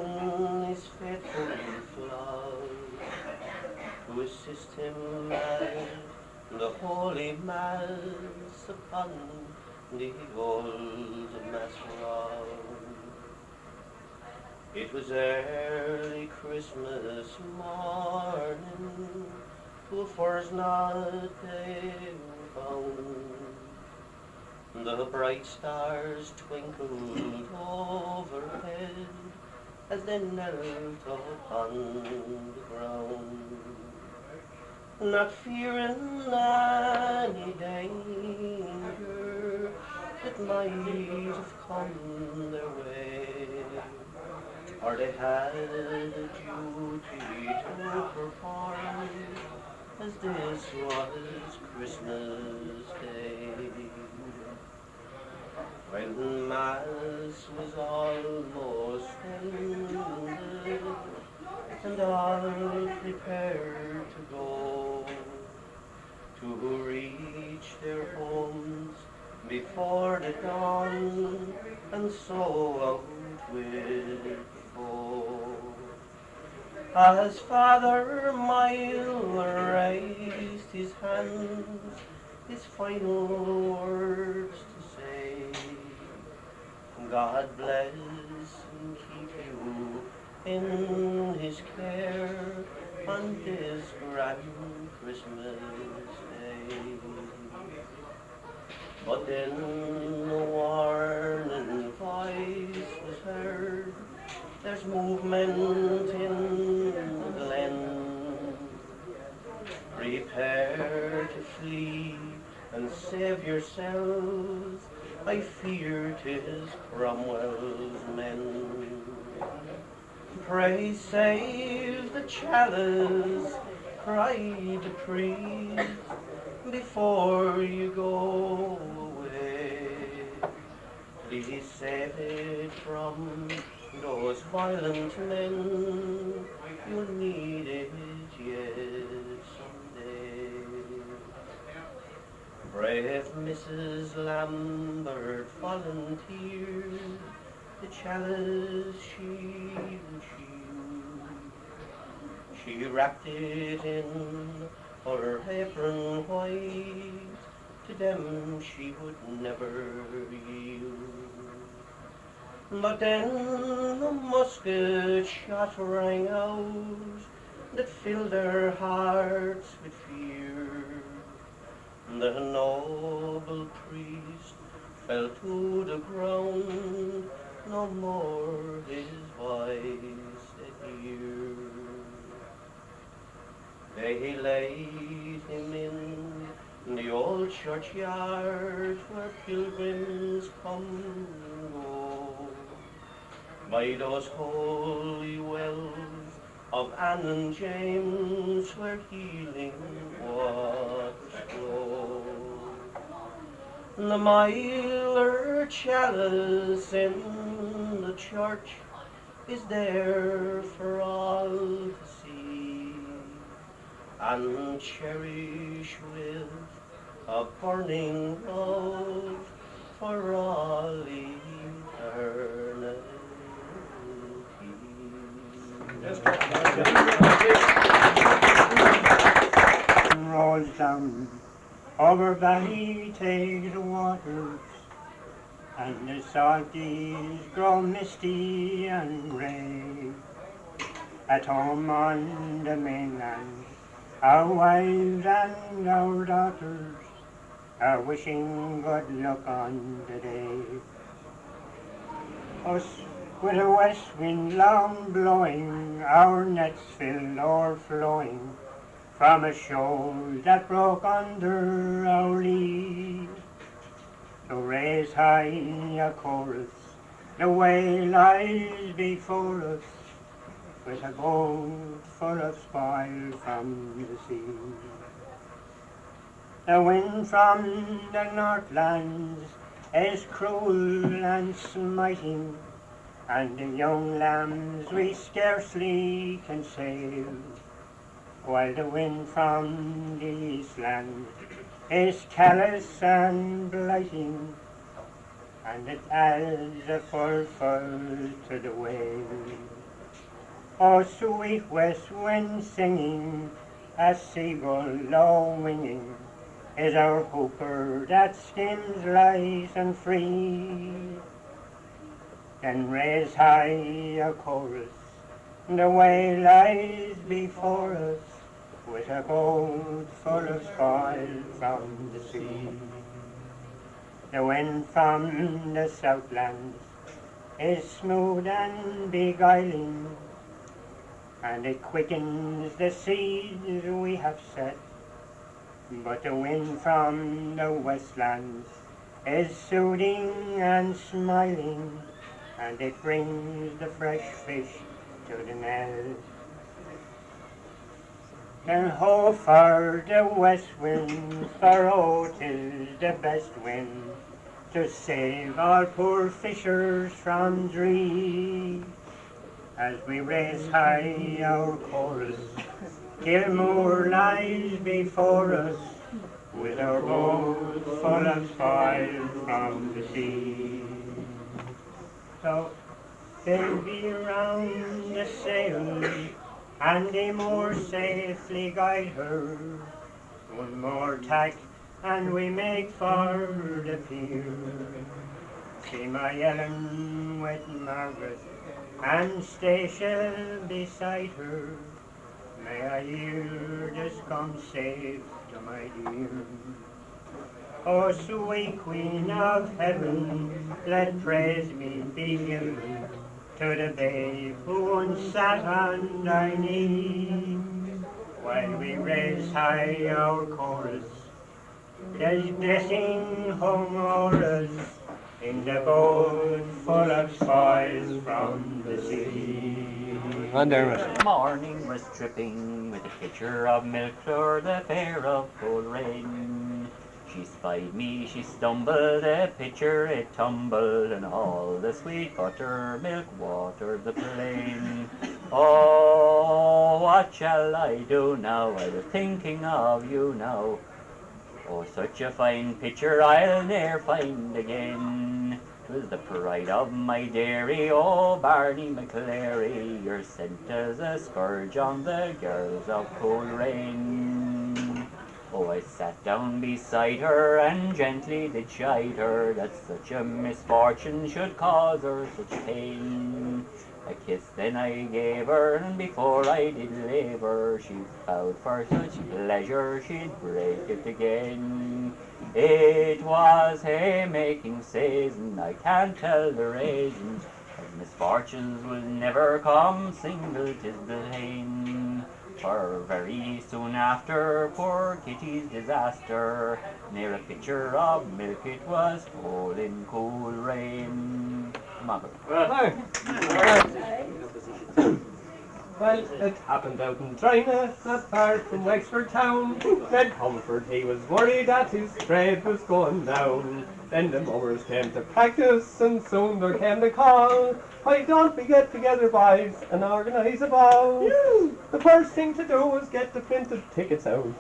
his faithful flock to assist him at the Holy Mass upon the old Mass rock. It was early Christmas morning, the first night they were found. The bright stars twinkled overhead as they knelt upon the ground, not fearing any danger that might have come their way, or they had a duty to perform, as this was Christmas Day. When Mass was almost ended, and all prepared to go to reach their homes before the dawn, and so out with the foe, as Father Myler raised his hands, his final words to say, God bless and keep you in his care on this grand Christmas day. But then a warning voice was heard, there's movement in the glen. Prepare to flee and save yourselves, I fear 'tis Cromwell's men. Pray save the chalice, cried the priest, before you go away. Please save it from those violent men, you'll need it yet someday. Brave Mrs. Lambert volunteered, the chalice she wrapped it in her apron white, to them she would never yield. But then a musket shot rang out that filled their hearts with fear. The noble priest fell to the ground, no more his voice to hear. They laid him in the old churchyard where pilgrims come and go, by those holy wells of Anne and James where healing waters flow. The milder chalice in the church is there for all to see, and cherish with a burning love for all eternity.
Rolls down over Ballymitty the waters, and the salties grow misty and grey. At home on the mainland, our wives and our daughters are wishing good luck on the day. Us with a west wind long blowing, our nets filled o'erflowing, from a shoal that broke under our lee. So raise high a chorus, the way lies before us, with a boat full of spoil from the sea. The wind from the northlands is cruel and smiting, and the young lambs we scarcely can sail, while the wind from the eastland is callous and blighting, and it adds a full to the wail. O sweet west wind singing, a seagull low winging, is our hooper that skims light and free. Then raise high a chorus, the way lies before us, with a boat full of spoil from the sea. The wind from the southland is smooth and beguiling, and it quickens the seeds we have set. But the wind from the westlands is soothing and smiling, and it brings the fresh fish to the net. Then ho for the west wind, for oh 'tis the best wind, to save our poor fishers from dree. As we raise high our chorus, Kilmuckridge lies before us, with our boat full of spoil from the sea. So they'll be round the sail, and they more safely guide her. One more tack, and we make for the pier. See my Ellen with Margaret, and station beside her. May I hear just come safe to my dear. O sweet Queen of Heaven, let praise me be given to the babe who once sat on thy knee. While we raise high our chorus, there's blessing hung o'er us in the boat full of spoils from the sea.
On Dermot.
Morning was dripping with a pitcher of milk o'er the fair of Coleraine. She spied me, she stumbled, the pitcher it tumbled, and all the sweet buttermilk watered the plain. Oh, what shall I do now? I was thinking of you now. Oh, such a fine pitcher I'll ne'er find again. 'Twas the pride of my dairy, oh Barney McClary, you're sent as a scourge on the girls of Coleraine. Oh, I sat down beside her and gently did chide her that such a misfortune should cause her such pain. A kiss then I gave her, and before I did leave her, she vowed for such pleasure she'd break it again. It was haymaking season, I can't tell the reason, but misfortunes will never come single 'tis the pain. For very soon after poor Kitty's disaster, near a pitcher of milk it was all in Coleraine.
Well, it happened out in Drinagh, not far from Wexford town. Ned Comfort, he was worried that his trade was going down. Then the mummers came to practice, and soon there came the call. Why don't we get together, boys, and organise a ball? The first thing to do was get the printed tickets out.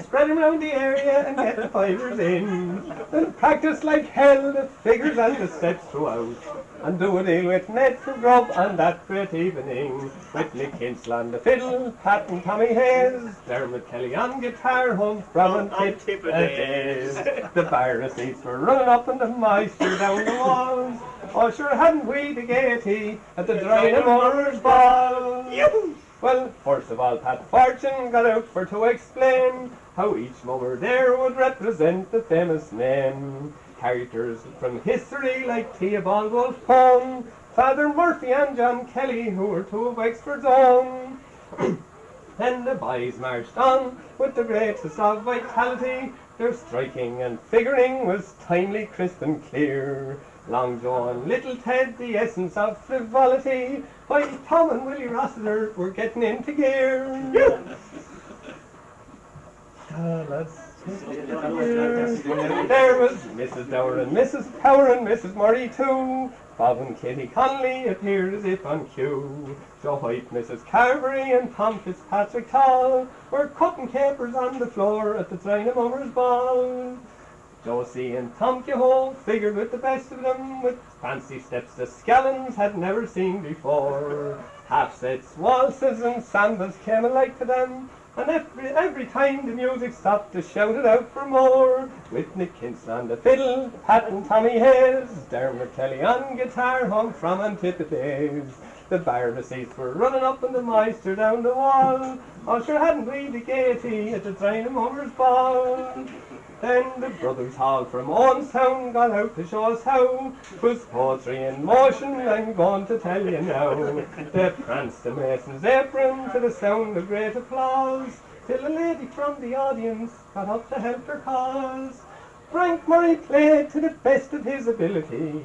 Spread them around the area and get the fivers in. Then practice like hell the figures and the steps throughout. And do a deal with Ned for grub on that great evening. With Mick Hinsel on the fiddle, Pat and Tommy Hayes, Dermot Kelly on guitar, home from Antipode. The bar receipts were running up and the meister down the walls. Oh, sure hadn't we the gaiety at the Drinagh Mummers Ball. Well, first of all, Pat Fortune got out for to explain how each mummer there would represent the famous name. Characters from history like Theobald Wolfe Colm, Father Murphy and John Kelly, who were two of Wexford's own. Then the boys marched on with the greatest of vitality. Their striking and figuring was timely, crisp and clear. Long Joe and Little Ted, the essence of frivolity, while Tom and Willie Rossiter were getting into gear. There was Mrs. Dower and Mrs. Power and Mrs. Murray too. Bob and Kitty Connolly appeared as if on cue. Joe White, Mrs. Carberry and Tom Fitzpatrick Tall were cutting capers on the floor at the Drinagh Mummers Ball. Josie and Tom Kehoe figured with the best of them, with fancy steps the Scallons had never seen before. Half-sets, waltzes and sambas came alike to them, and every time the music stopped they shouted out for more. With Nick Hinsel on the fiddle, Pat and Tommy Hayes, Dermot Kelly on guitar, home from Antipodes. The bar receipts were running up and the meister down the wall. Oh, sure hadn't we the gaiety at the Drinagh Mummers Ball. Then the Brothers Hall from Owenstown got out to show us how 'twas poetry in motion, I'm going to tell you now. They pranced the Mason's apron to the sound of great applause, till a lady from the audience got up to help her cause. Frank Murray played to the best of his ability.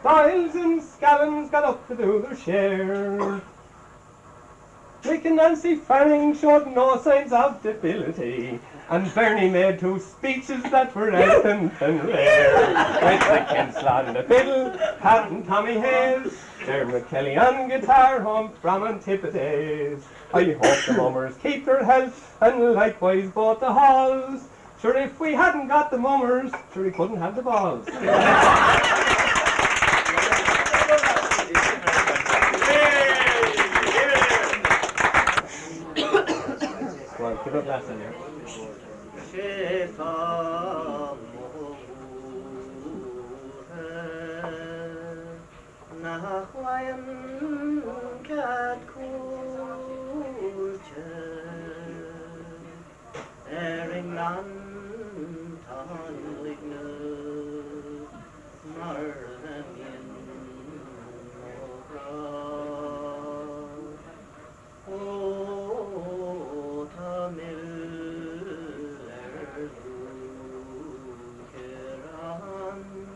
Doyles and Scallons got up to do their share. Mick and Nancy Fanning showed no signs of debility, and Bernie made two speeches that were elegant and rare. With Mick Hinsel on the fiddle, Pat and Tommy Hayes, Dermot Kelly on guitar, home from Antipodes. I hope the mummers keep their health, and likewise both the halls. Sure, if we hadn't got the mummers, sure we couldn't have the balls. Well, give a glass in there.
Ryan cat courge, Erin Lantan Ligna, Marlamian Mobra, O Tamil Lukeran,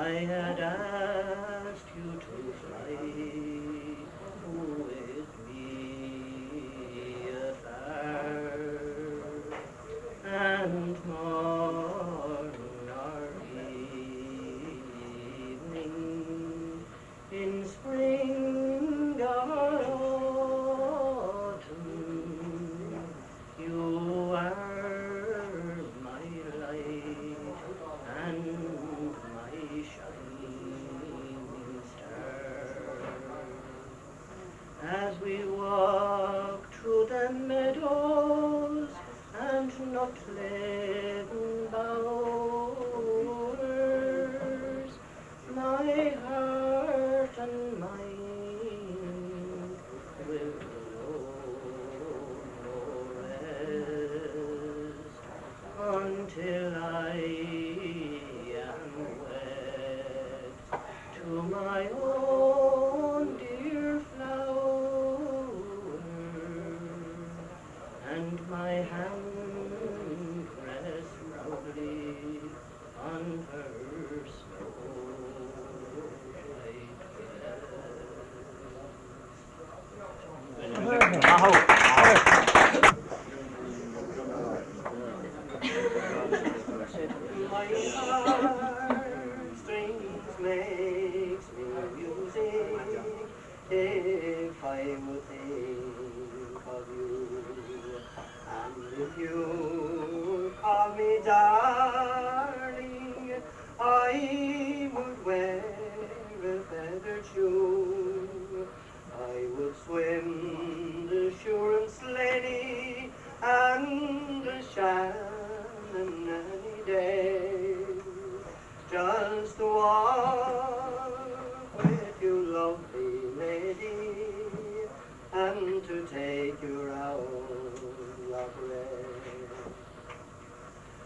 I had asked you to fly with me afar, and morn or evening, in spring or autumn, you are my light and my shining star. As we walk through the meadows and nut-laden bowers, my heart and mind will know no rest until I am wed to my own dear flower, and my hand rests proudly on her snow white my heartstrings makes me music if I would think of you, and if you call me darling, I would wear a feathered shoe. I would swim the Shuren Slaney and the Shannon any day, just to walk with you, lovely lady, and to take you round Lough.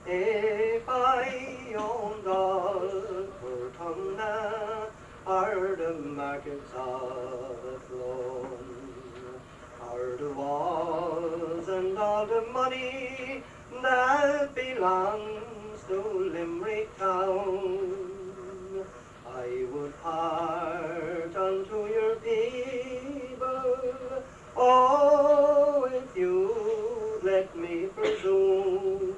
If I owned all Portumna, or the markets of Athlone, or the walls and all the money that belongs to Limerick town, I would part unto your people, oh, if you let me presume,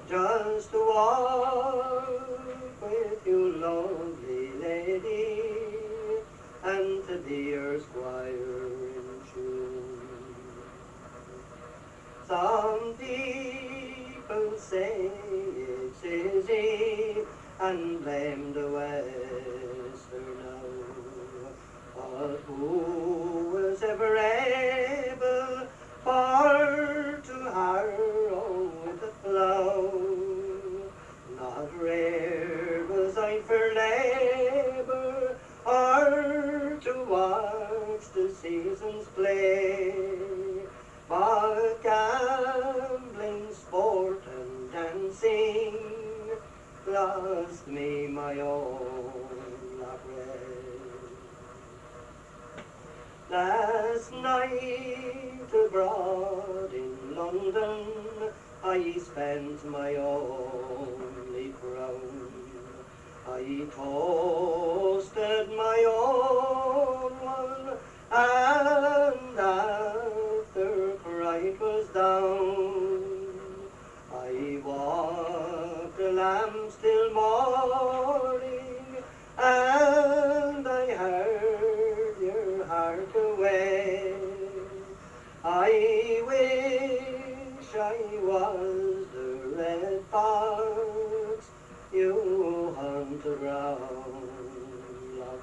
just to walk with you, lovely lady, and to be your squire in tune. Some people say it's easy and blame the Western now, but who was ever able for to harrow with a plough? Not rare was I for labour, or to watch the seasons play, but gambling, sport and dancing lost me my own Lough. Last night abroad in London I spent my only crown. I toasted my own one, and after cried was down, I walked the lamps till morning, and I heard your heart away. I wish I was the red fox you hunt around Lough.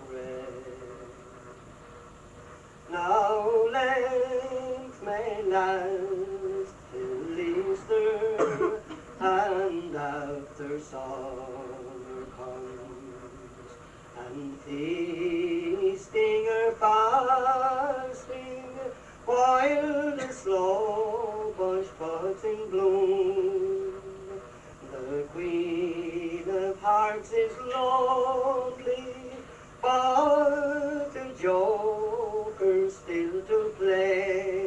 Now length may last till Easter, and after summer comes, and feasting or fasting, while the slow bush puts in bloom, the Queen of Hearts is lonely, but a joker still to play.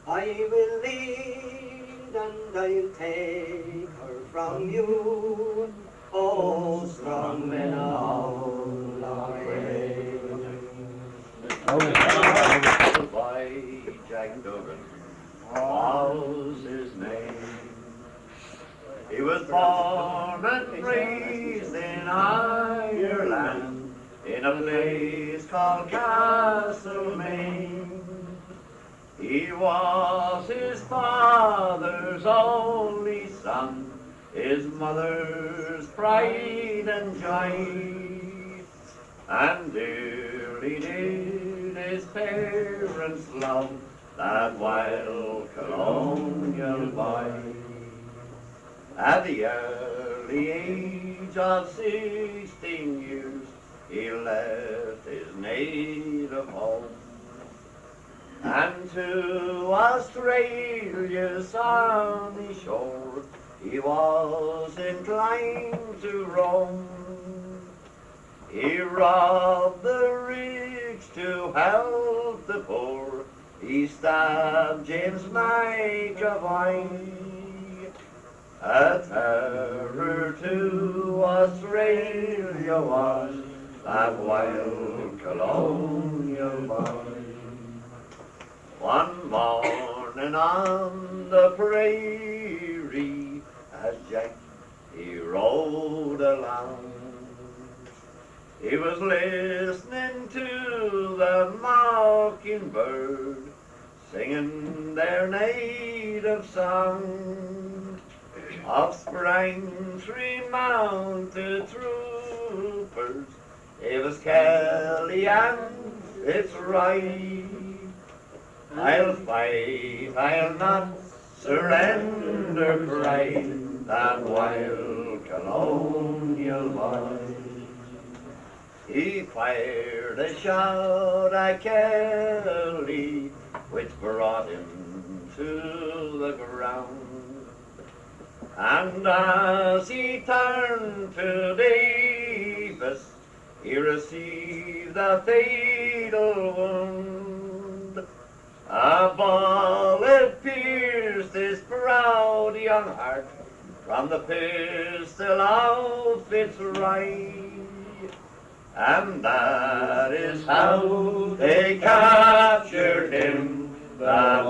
I will lead and I'll take her from you, oh strong
By Jack Duggan was his name. He was born and raised in Ireland, in a place called Castlemaine. He was his father's only son, his mother's pride and joy, and dearly did his parents love that wild colonial boy. At the early age of 16 years, he left his native home, and to Australia's sunny shore he was inclined to roam. He robbed the rich to help the poor, he stabbed James McAvoy. A terror to Australia was that wild colonial boy. One morning on the prairie, as Jack he rode along, he was listening to the mockingbird singing their native song of Sprang's remounted troopers. It was Kelly and it's right. I'll fight, I'll not surrender, cried that wild colonial boy. He fired a shot at Kelly, which brought him to the ground. And as he turned to Davis, he received a fatal wound. A bullet pierced his proud young heart from the pistol of its right. And that is how they captured him, that